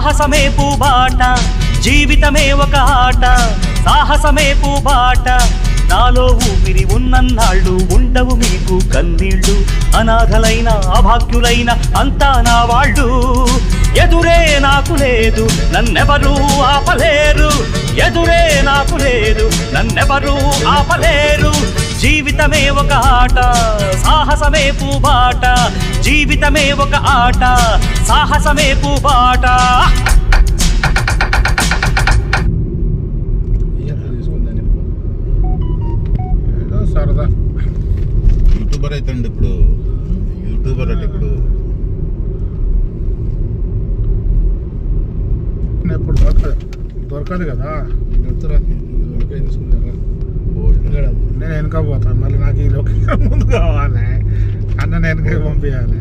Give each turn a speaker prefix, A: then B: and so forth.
A: సాహసమే పూబాట జీవితమే ఒక ఆట సాహసమే పూబాట నాలో ఊపిరి ఉన్నన్నాళ్ళు ఉండవు మీకు కన్నీళ్ళు అనాథలైన అభాగ్యులైన అంతా నా వాళ్ళు ఎదురే నాకు లేదు నన్నెవరూ ఆపలేరు ఎదురే నాకు లేదు నన్నెవరూ ఆపలేరు జీవితమే ఒక ఆట సాహసమే పూబాట జీవితమే ఒక ఆట సాహసమే పూబాట
B: సరదా యూట్యూబర్ అవుతాండి ఇప్పుడు యూట్యూబర్ అంటే ఇప్పుడు దొరకదు కదా నేను వెనక పోతాను మళ్ళీ నాకు ఈ లొకేషన్ ముందు కావాలి అన్న వెనక పంపించాలి